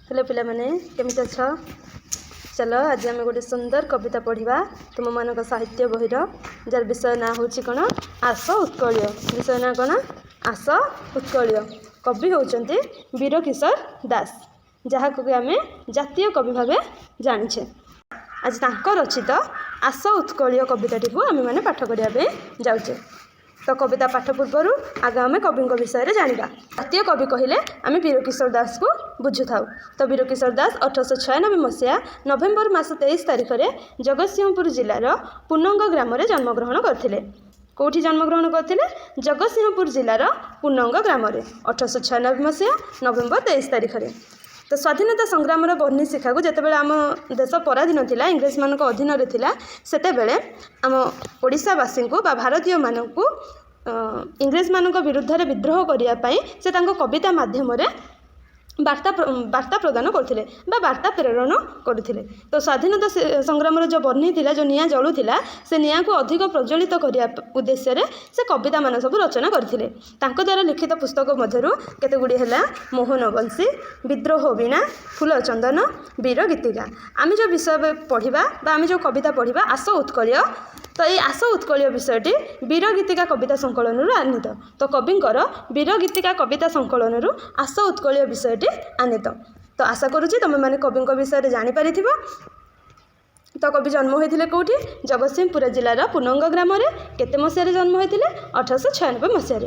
Hello पिला माने केमिति अछ। चलो आज आम गोटे सुंदर कविता पढ़ा तुम मान साहित्य बहीर जार विषय ना हूँ कौन आस उत्कलीय। विषय ना कौन आस उत्कलीय। कवि होउचंती वीर किशोर दास जहाँ को आम जातीय कवि भाव जाने। आज तांकर रचित आस उत्कलीय कविताटी को आम मैंने पाठ करने जाऊे। तो कविता पाठ पूर्वर आगे आम कवि विषय में जाना। जातीय कवि कहले आम वीर किशोर दास को बुझु था। तो वीर किशोर दास 1896 मसीहा नवेम्बर मास 23 तारिख में जगतसिंहपुर जिलार पुनंग ग्राम में जन्मग्रहण करते। कौटी जन्मग्रहण करते? जगतसिंहपुर जिलार पुनंग ग्राम में 1896 मसीहा नवेम्बर 23 तारिख में। तो स्वाधीनता संग्राम बर्णी शिखा को जिते आम देश पराधीन थिला इंग्रेज मान अधीन थिला सेते बेले आम ओडिशावासी को बा भारतीय मानक इंग्रेज मान विरुद्ध रे विद्रोह करने से कविता माध्यम वार्ता प्रदान करते वार्ता प्रेरण करते। तो स्वाधीनता संग्राम जो बर्णी थिला जो निया जलुला से निया को अधिक प्रज्वलित करने उद्देश्य से कविता मान सब रचना करते। द्वारा लिखित पुस्तक मध्य केते गुडी है मोहन बंशी, विद्रोह वीणा, फूल चंदन, वीर गीतिका। आम जो विषय पढ़ा आम जो कविता पढ़ा आस उत्कलीय। तो ये आस उत्कलीय विषयटी वीर गीतिका कविता संकलन आनीत। तो कविंकर वीर गीतिका कविता संकलन आस उत्कलीय विषयटी आनीत। तो आशा करुँची तुम मैंने कवि विषय में जानीपार। तो कवि जन्म होते कौटी जगतसिंहपुर जिलार पुनंग ग्राम में केते मसीह जन्म होते 1896 मसीह।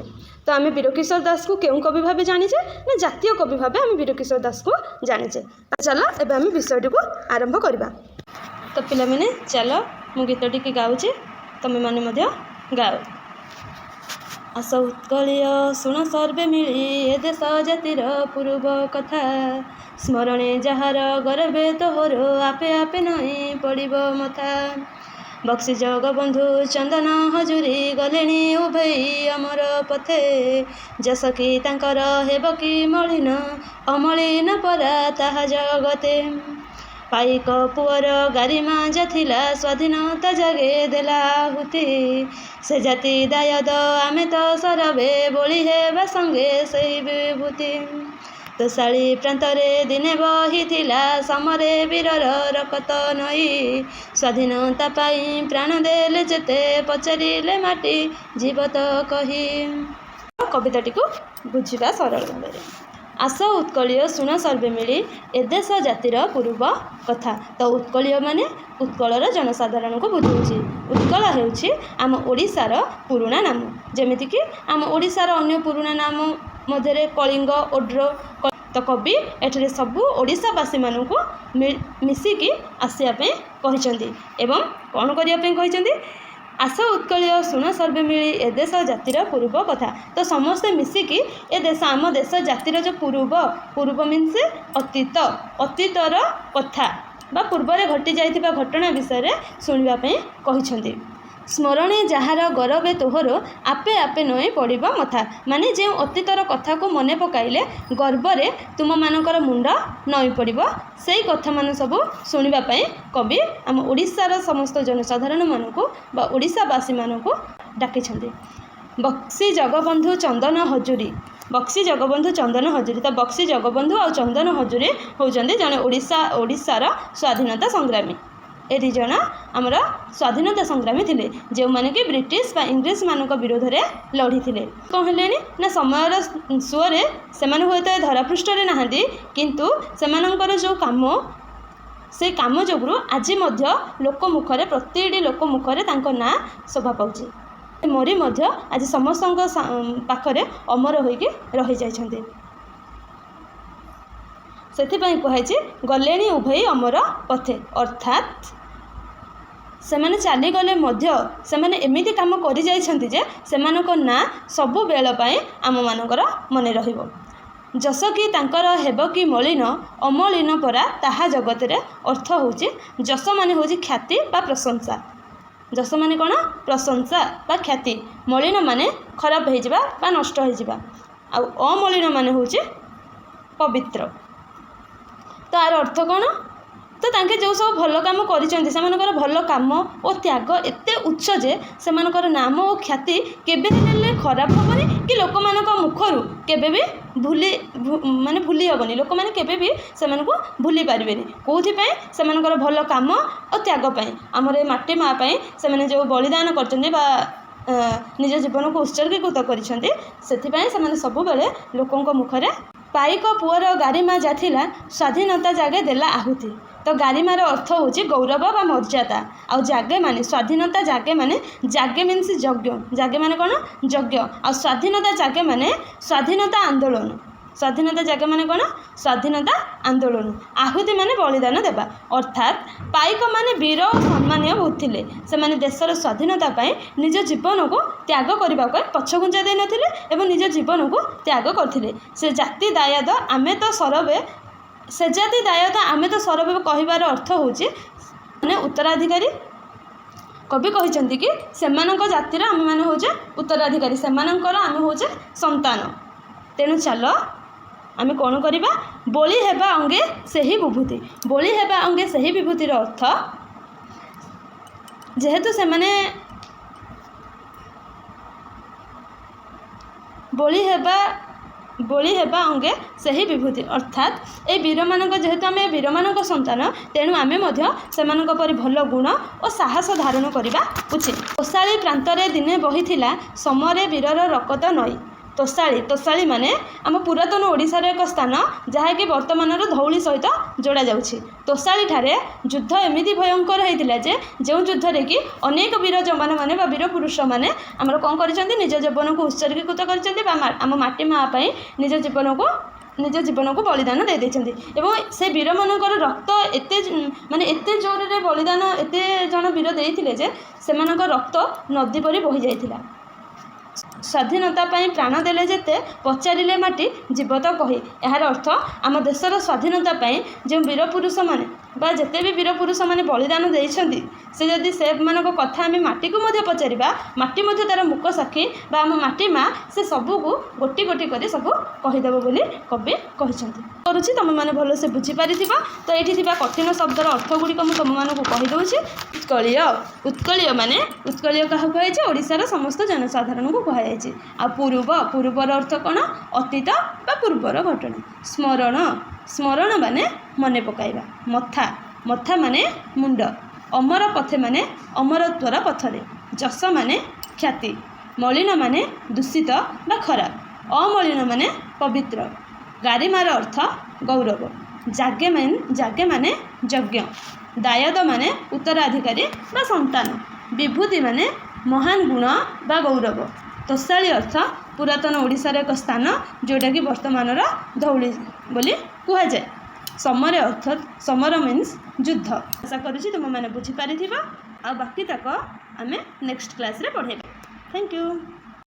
तो आम वीर किशोर दास को क्यों कवि भाव जानीचे ना जातीय कवि भाव आम वीर किशोर दास को जानीचे। चलो एबे आम विषयटी को आरंभ करवा। तो पिला माने चलो मु गीतटी की गाऊचे तमे माने मध्य गाओ। आस उत्कलीय शुण सर्वे मिली ए देश जातिर पूर्व कथा स्मरणे जहार गरबे तोहर आपे आपे नई पड़िब मथा बक्सी जगबंधु चंदन हजूरी गलेणी उभई अमर पथे जस कि तांकर हेब कि मलिन अमलिन परा ताहा जगते पाइक पुअर गारिमा जाथिला स्वाधीनता जगे देला हुति से जाति दायद आमे तो सरबे बोली हेबा संगे सही विभूति तो शाली प्रांतरे दिने बहिथिला समरे वीरर रकत नई स्वाधीनता पाई प्राण देले जेते पचारिले माटी जीवत कही। कविताटी को बुझिबा सरल भाव। आस उत्कलीय शुण सर्वे मिली ए देश जातिर पूर्व कथा। तो उत्कलीय माने उत्कलर जनसाधारण को बुझाऊँगी। उत्कल हेउछि आम ओडिशार पुराणा नाम। जेमिति कि आम ओडिशार अन्य पुराणा नाम मध्य कलिंग, ओड्र। तो कवि एठरे सबू ओडिशावासी मानू मिसिकी आसियापे कहिसंती एवं कौन करियापे कहिसंती आस उत्कलीय शुण सर्वे मिली ए देश जातिर पूर्व कथा। तो समस्ते मिसिकी ए देश आम देश जातिर जो पूर्व मीन्स अतीत अतीतर कथा बा पूर्व घटी जाइथिबा घटना विषय शुणवाई कहिसंती। स्मरणे जहार गरबे तोहर आपे आपे नई पड़िब मथा माने जो अतीतर कथा को मने पकाइले गर्वरे तुम मानकर मुंड नई पड़िब से कथा मान सब शुणवाई कवि आम ओडिशार समस्त जनसाधारण मानू बा ओडिशावासी मानू डाकिछंती। बक्सी जगबंधु चंदन हजूरी। बक्सी जगबंधु चंदन हजूरी। तो बक्सी जगबंधु और चंदन हजूरी होउचंदी जने ओडिशार स्वाधीनता संग्रामी। ए दी जन आमर स्वाधीनता संग्रामी थिले जो माने कि ब्रिटिश बा इंग्रेज मानक विरोध में लड़ी थिले। कौन हेलेनी ना समयर सुअरे से हुएत धरापृष्ठ नहांती किंतु सेमानंकर जो काम से काम जोगु आज लोक मुखरे प्रतिटी लोक मुखरे तांको ना शोभा पाउछि। मरी मध्य आज समस्त पाखरे अमर होइके रही जाइछन्ते। सेथिपाई कहाइछि गलेणी उभई अमर पथे अर्थात सेमाने चाली गले मध्य सेमाने एमिति काम करि जाइछन्ति जे सेमानक ना सबु बेल पई आम मानकर मने रहिबो। जस कि तांकर हेब कि मलिन अमलिन परा ताहा जगत रे अर्थ होछि जस माने होछि ख्याति बा प्रशंसा। जस माने कोन प्रशंसा बा ख्याति। मलिन माने खराब हो जिबा बा नष्ट हो जिबा आ अमलिन माने होछि पवित्र। तार अर्थ कौन तो तांके जो सब भल काम करिसेंती सेमानकर भल काम और त्याग एते उच्च जे सेमानकर नाम और ख्याति केबे हेले खराब हेबनी कि लोक मानक मुखरु केबे भी भूली माने भूली हेबनी लोक माने केबे भी सेमानकु भूली पारिबेनी कोथि पय सेमानकर भल काम और त्याग पय हमर ए माटी मा पय सेमाने जो बलिदान करचंदी बा निज जीवन को उत्सर्गीकृत करिसेंती सेथिपय सेमाने सब बेले लोकंक मुखरे पाइक पुअर गारिमा जाथिला स्वाधीनता जागे देला आहुति तो गारिमार अर्थ होची गौरव बा मर्यादा आ जागे माने स्वाधीनता जागे माने जागे मीन्स यज्ञ जागे माने कौन यज्ञ आ स्वाधीनता जागे माने स्वाधीनता आंदोलन स्वाधीनता जागे माने कौन स्वाधीनता आंदोलन आहुति माने बलिदान देवा अर्थात पाइक माने वीर और सम्मानीय बहुत थिले से माने देशर स्वाधीनता पाए निज जीवन को त्याग करने को पछघुंचा दे नथिले एवं निज जीवन को त्याग करथिले से जाति दायाद आमे तो सरबे से जाति दायाद आमे तो सरबे कहिबार अर्थ होची माने उत्तराधिकारी कवि कहते कि सेमानक जातिर आमे माने होचे उत्तराधिकारी सेमानकर आमे होचे संतान तेणु चलो आमे कौन करिबा बोली हेबा अंगे सही विभूति बोली हेबा अंगे सही विभूतिर अर्थ जेहेतु से माने बोली हेबा अंगे सही विभूति अर्थात ए वीर मानक जेहेतु आमे वीर मानक संतान तेणु आमे मध्य सेमानक परि भल गुण और साहस धारण करबा उचित तोषाली प्रांतरे दिने बहिथिला समरे वीरर रकत नई तोषाली माने आम पुरातन ओडिशार एक स्थान जहाँकि वर्तमानर धौली सहित जोड़ा जाउछि तोषाली ठारे युद्ध एमिति भयंकर होइतिला जे जो युद्ध रे कि अनेक वीर जवान माने बा वीर पुरुष माने हमर कोन करिसेंती निज जीवन को उत्सर्गीकृत करिसेंती बा आम माटी मा पई निज जीवन को बलिदान दे देछंती एवं से वीर मानकर रक्त एते माने एते जोर रे बलिदान एते जन वीर देइथिले जे सेमानकर रक्त नदी परि बहि जाइथिला स्वाधीनता पाई प्राण देले जेते पचारिले माटी जीवत कही यार अर्थ आम देशर स्वाधीनता पाई जो वीर पुरुष माने बा जेते भी वीर पुरुष माने बलिदान देइछंती से जदि से मानक कथा आम माटी को मध्य पचारिबा माटी मध्य तार मुख साक्षी बा आम माटी माँ से सबू को गोटी गोटी कर सब कहीदेव बोली कवि कहते करुँच तुम मैंने भलसे बुझीपार तो ये कठिन शब्दर अर्थ गुड़िक मुझे तुम मानक कहीदे उत्कलीय माने उत्कलीय क्या कहुई ओडिशार समस्त जनसाधारण को कहुई आ पूर्वर अर्थ कौन अतीत बा पूर्वर घटना स्मरण माने मने पकाइबा मथा माने मुंड अमर पथे माने अमरत्वर पथरे जस माने ख्याति मलिन माने दूषित बा खराब अमलिन माने पवित्र गारिमार अर्थ गौरव जागे माने यज्ञ दायद माने उत्तराधिकारी बा संतान विभूति माने महान गुण बा गौरव तोषाली अर्थ पुरातन ओडिशार एक स्थान जोटा कि वर्तमानर धौली बोली कहुए समर अर्थात समर मीन्स युद्ध आशा करुँच तुम मैंने बुझीपार आ बाकी तक आम नेक्स्ट क्लास रे पढ़ेबा थैंक यू।